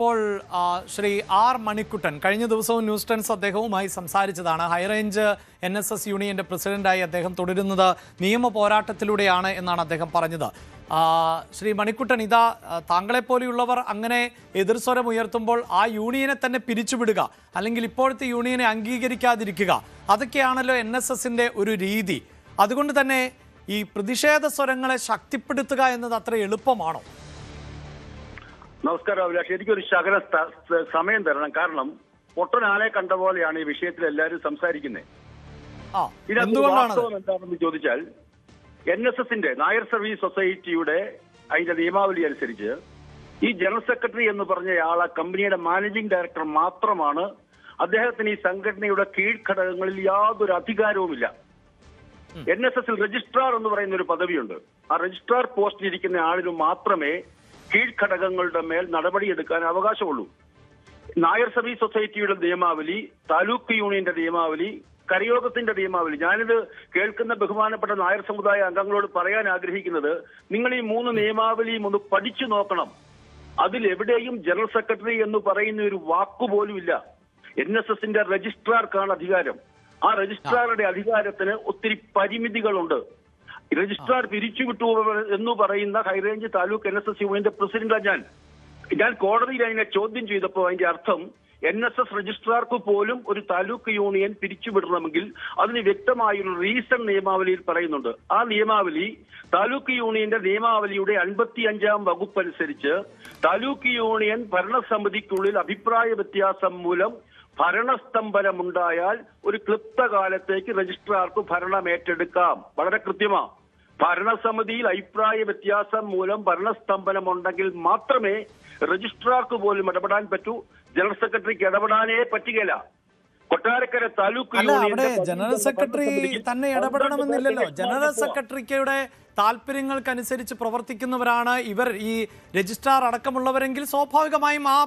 ഇപ്പോൾ ശ്രീ ആർ മണിക്കുട്ടൻ കഴിഞ്ഞ ദിവസവും ന്യൂസ് ടെൻസ് അദ്ദേഹവുമായി സംസാരിച്ചതാണ്. ഹൈറേഞ്ച് NSS യൂണിയന്റെ പ്രസിഡന്റായി അദ്ദേഹം തുടരുന്നത് നിയമ പോരാട്ടത്തിലൂടെയാണ് എന്നാണ് അദ്ദേഹം പറഞ്ഞത്. ശ്രീ മണിക്കുട്ടൻ, ഇതാ താങ്കളെപ്പോലെയുള്ളവർ അങ്ങനെ എതിർസ്വരം ഉയർത്തുമ്പോൾ ആ യൂണിയനെ തന്നെ പിരിച്ചുവിടുക, അല്ലെങ്കിൽ ഇപ്പോഴത്തെ യൂണിയനെ അംഗീകരിക്കാതിരിക്കുക, അതൊക്കെയാണല്ലോ NSSന്റെ ഒരു രീതി. അതുകൊണ്ട് തന്നെ ഈ പ്രതിഷേധ സ്വരങ്ങളെ ശക്തിപ്പെടുത്തുക എന്നത് അത്ര എളുപ്പമാണോ? നമസ്കാരം അഭിലാഷ്, എനിക്കൊരു ശകല സമയം തരണം. കാരണം പൊട്ടനാനെ കണ്ട പോലെയാണ് ഈ വിഷയത്തിൽ എല്ലാവരും സംസാരിക്കുന്നത്. വാസ്തവം എന്താണെന്ന് ചോദിച്ചാൽ NSSന്റെ നായർ സർവീസ് സൊസൈറ്റിയുടെ അതിന്റെ നിയമാവലി അനുസരിച്ച് ഈ ജനറൽ സെക്രട്ടറി എന്ന് പറഞ്ഞയാളെ കമ്പനിയുടെ മാനേജിംഗ് ഡയറക്ടർ മാത്രമാണ്. അദ്ദേഹത്തിന് ഈ സംഘടനയുടെ കീഴ്ഘടകങ്ങളിൽ യാതൊരു അധികാരവുമില്ല. NSSൽ രജിസ്ട്രാർ എന്ന് പറയുന്ന ഒരു പദവിയുണ്ട്. ആ രജിസ്ട്രാർ പോസ്റ്റിൽ ഇരിക്കുന്ന ആളിന് മാത്രമേ കീഴ്ഘടകങ്ങളുടെ മേൽ നടപടിയെടുക്കാൻ അവകാശമുള്ളൂ. നായർ സർവീസ് സൊസൈറ്റിയുടെ നിയമാവലി, താലൂക്ക് യൂണിയന്റെ നിയമാവലി, കരയോഗത്തിന്റെ നിയമാവലി, ഞാനിത് കേൾക്കുന്ന ബഹുമാനപ്പെട്ട നായർ സമുദായ അംഗങ്ങളോട് പറയാൻ ആഗ്രഹിക്കുന്നത്, നിങ്ങൾ ഈ 3 നിയമാവലിയും ഒന്ന് പഠിച്ചു നോക്കണം. അതിലെവിടെയും ജനറൽ സെക്രട്ടറി എന്ന് പറയുന്ന ഒരു വാക്കുപോലും ഇല്ല. NSSന്റെ രജിസ്ട്രാർക്കാണ് അധികാരം. ആ രജിസ്ട്രാറുടെ അധികാരത്തിന് ഒത്തിരി പരിമിതികളുണ്ട്. രജിസ്ട്രാർ പിരിച്ചുവിട്ടു എന്ന് പറയുന്ന ഹൈറേഞ്ച് താലൂക്ക് NSS യൂണിയന്റെ പ്രസിഡന്റാണ് ഞാൻ കോടതിയിൽ അതിനെ ചോദ്യം ചെയ്തപ്പോൾ അതിന്റെ അർത്ഥം NSS രജിസ്ട്രാർക്ക് പോലും ഒരു താലൂക്ക് യൂണിയൻ പിരിച്ചുവിടണമെങ്കിൽ അതിന് വ്യക്തമായൊരു റീസൺ നിയമാവലിയിൽ പറയുന്നുണ്ട്. ആ നിയമാവലി താലൂക്ക് യൂണിയന്റെ നിയമാവലിയുടെ 55-ാം വകുപ്പ് അനുസരിച്ച് താലൂക്ക് യൂണിയൻ ഭരണസമിതിക്കുള്ളിൽ അഭിപ്രായ വ്യത്യാസം മൂലം ഭരണസ്തംഭനമുണ്ടായാൽ ഒരു ക്ലിപ്തകാലത്തേക്ക് രജിസ്ട്രാർക്ക് ഭരണം ഏറ്റെടുക്കാം. വളരെ കൃത്യമാ. ഭരണസമിതിയിൽ അഭിപ്രായ വ്യത്യാസം മൂലം ഭരണസ്തംഭനമുണ്ടെങ്കിൽ മാത്രമേ രജിസ്ട്രാർക്ക് പോലും ഇടപെടാൻ പറ്റൂ. ജനറൽ സെക്രട്ടറിക്ക് ഇടപെടാനേ പറ്റുകയില്ല. കൊട്ടാരക്കര താലൂക്ക് ജനറൽ സെക്രട്ടറി തന്നെ ഇടപെടണമെന്നില്ലല്ലോ. ജനറൽ സെക്രട്ടറിയുടെ താല്പര്യങ്ങൾക്കനുസരിച്ച് പ്രവർത്തിക്കുന്നവരാണ് ഇവർ, ഈ രജിസ്ട്രാർ അടക്കമുള്ളവരെങ്കിൽ സ്വാഭാവികമായും ആ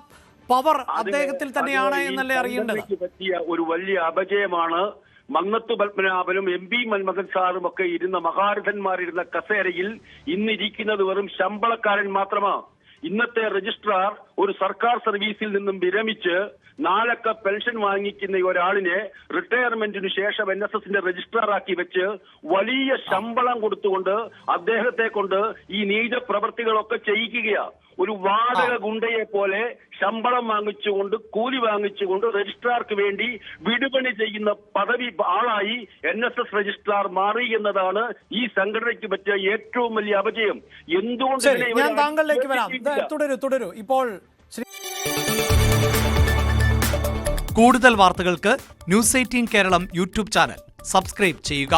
പവർ അദ്ദേഹത്തിൽ തന്നെയാണ് എന്നല്ലേ അറിയേണ്ടത്. പറ്റിയ ഒരു വലിയ അപജയമാണ് മന്നത്ത് പത്മനാഭനും MP മന്മഥൻ സാറും ഒക്കെ ഇരുന്ന മഹാരഥന്മാരിരുന്ന കസേരയിൽ ഇന്നിരിക്കുന്നത് വെറും ശമ്പളക്കാരൻ മാത്രമാണ്. ഇന്നത്തെ രജിസ്ട്രാർ ഒരു സർക്കാർ സർവീസിൽ നിന്നും വിരമിച്ച് 4 അക്ക പെൻഷൻ വാങ്ങിക്കുന്ന ഒരാളിനെ റിട്ടയർമെന്റിനു ശേഷം NSSന്റെ രജിസ്ട്രാർ ആക്കി വെച്ച് വലിയ ശമ്പളം കൊടുത്തുകൊണ്ട് അദ്ദേഹത്തെ കൊണ്ട് ഈ നീച പ്രവൃത്തികളൊക്കെ ചെയ്യിക്കുകയാണ്. ഒരു വാടക ഗുണ്ടയെ പോലെ ശമ്പളം വാങ്ങിച്ചുകൊണ്ട്, കൂലി വാങ്ങിച്ചുകൊണ്ട് രജിസ്ട്രാർക്ക് വേണ്ടി വിടുപണി ചെയ്യുന്ന പദവി ആളായി NSS രജിസ്ട്രാർ മാറി എന്നതാണ് ഈ സംഘടനയ്ക്ക് പറ്റിയ ഏറ്റവും വലിയ അപജയം. എന്തുകൊണ്ട് ഞാൻ താങ്കളിലേക്ക് വരാം. തുടരൂ. ഇപ്പോൾ കൂടുതൽ വാർത്തകൾക്ക് News 18 Keralam YouTube channel subscribe ചെയ്യുക.